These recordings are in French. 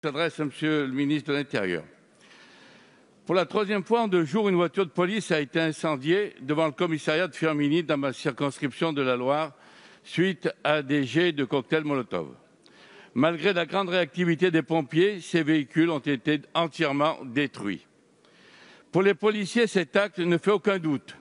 S'adresse à Monsieur le ministre de l'Intérieur. Pour la troisième fois en 2 jours, une voiture de police a été incendiée devant le commissariat de Firminy dans ma circonscription de la Loire suite à des jets de cocktails Molotov. Malgré la grande réactivité des pompiers, ces véhicules ont été entièrement détruits. Pour les policiers, cet acte ne fait aucun doute.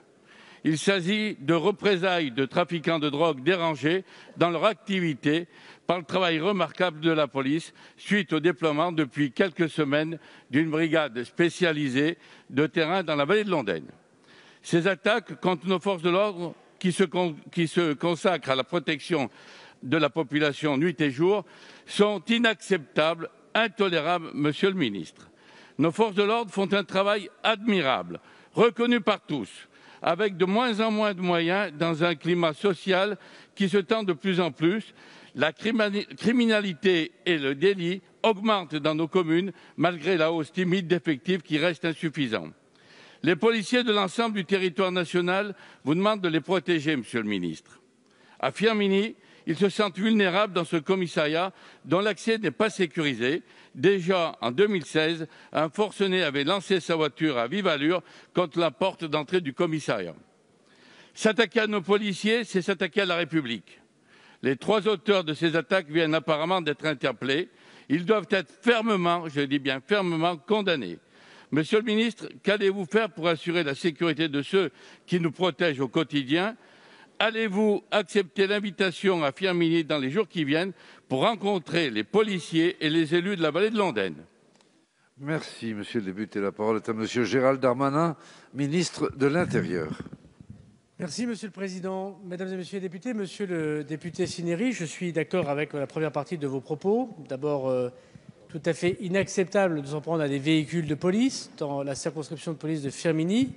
Il s'agit de représailles de trafiquants de drogue dérangés dans leur activité par le travail remarquable de la police suite au déploiement depuis quelques semaines d'une brigade spécialisée de terrain dans la vallée de l'Ondaine. Ces attaques contre nos forces de l'ordre qui se consacrent à la protection de la population nuit et jour sont inacceptables, intolérables, Monsieur le ministre. Nos forces de l'ordre font un travail admirable, reconnu par tous, avec de moins en moins de moyens dans un climat social qui se tend de plus en plus. La criminalité et le délit augmentent dans nos communes malgré la hausse timide d'effectifs qui reste insuffisante. Les policiers de l'ensemble du territoire national vous demandent de les protéger, Monsieur le ministre. À Firminy, ils se sentent vulnérables dans ce commissariat dont l'accès n'est pas sécurisé. Déjà en 2016, un forcené avait lancé sa voiture à vive allure contre la porte d'entrée du commissariat. S'attaquer à nos policiers, c'est s'attaquer à la République. Les 3 auteurs de ces attaques viennent apparemment d'être interpellés. Ils doivent être fermement, je dis bien fermement, condamnés. Monsieur le ministre, qu'allez-vous faire pour assurer la sécurité de ceux qui nous protègent au quotidien ? Allez-vous accepter l'invitation à Firminy dans les jours qui viennent pour rencontrer les policiers et les élus de la vallée de l'Ondaine? Merci, Monsieur le député. La parole est à Monsieur Gérald Darmanin, ministre de l'Intérieur. Merci, Monsieur le Président. Mesdames et Messieurs les députés, Monsieur le député Cinieri, je suis d'accord avec la première partie de vos propos. D'abord, tout à fait inacceptable de s'en prendre à des véhicules de police dans la circonscription de police de Firminy.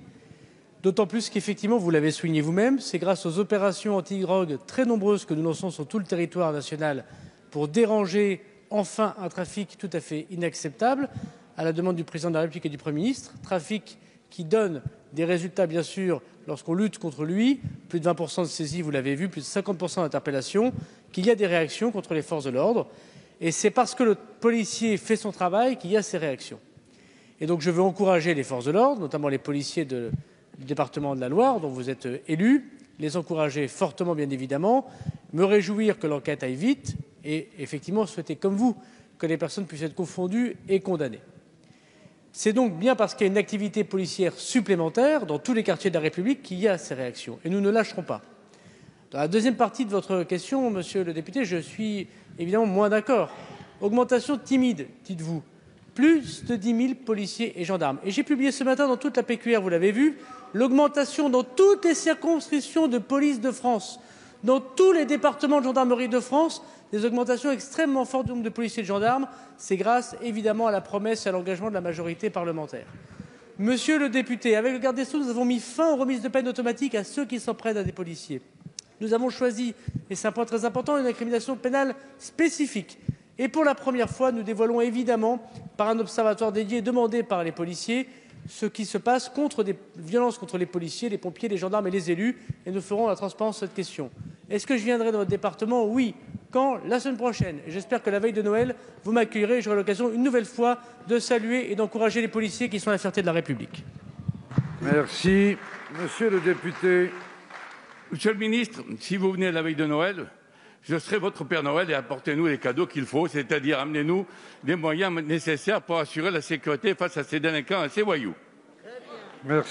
D'autant plus qu'effectivement, vous l'avez souligné vous-même, c'est grâce aux opérations anti-drogue très nombreuses que nous lançons sur tout le territoire national pour déranger enfin un trafic tout à fait inacceptable, à la demande du Président de la République et du Premier ministre. Trafic qui donne des résultats, bien sûr, lorsqu'on lutte contre lui, plus de 20% de saisies, vous l'avez vu, plus de 50% d'interpellations, qu'il y a des réactions contre les forces de l'ordre. Et c'est parce que le policier fait son travail qu'il y a ces réactions. Et donc je veux encourager les forces de l'ordre, notamment les policiers du département de la Loire, dont vous êtes élu, les encourager fortement, bien évidemment, me réjouir que l'enquête aille vite et effectivement souhaiter, comme vous, que les personnes puissent être confondues et condamnées. C'est donc bien parce qu'il y a une activité policière supplémentaire dans tous les quartiers de la République qu'il y a ces réactions. Et nous ne lâcherons pas. Dans la deuxième partie de votre question, Monsieur le député, je suis évidemment moins d'accord. Augmentation timide, dites-vous. Plus de 10 000 policiers et gendarmes. Et j'ai publié ce matin dans toute la PQR, vous l'avez vu, l'augmentation dans toutes les circonscriptions de police de France, dans tous les départements de gendarmerie de France, des augmentations extrêmement fortes du nombre de policiers et de gendarmes. C'est grâce évidemment à la promesse et à l'engagement de la majorité parlementaire. Monsieur le député, avec le garde des Sceaux, nous avons mis fin aux remises de peine automatiques à ceux qui s'en prennent à des policiers. Nous avons choisi, et c'est un point très important, une incrimination pénale spécifique. Et pour la première fois, nous dévoilons évidemment, par un observatoire dédié demandé par les policiers, ce qui se passe contre des violences contre les policiers, les pompiers, les gendarmes et les élus. Et nous ferons la transparence sur cette question. Est-ce que je viendrai dans votre département? Oui. Quand? La semaine prochaine. Et j'espère que la veille de Noël, vous m'accueillerez et j'aurai l'occasion une nouvelle fois de saluer et d'encourager les policiers qui sont la fierté de la République. Merci. Monsieur le député. Monsieur le ministre, si vous venez la veille de Noël, je serai votre Père Noël et apportez-nous les cadeaux qu'il faut, c'est-à-dire amenez-nous les moyens nécessaires pour assurer la sécurité face à ces délinquants et ces voyous. Merci.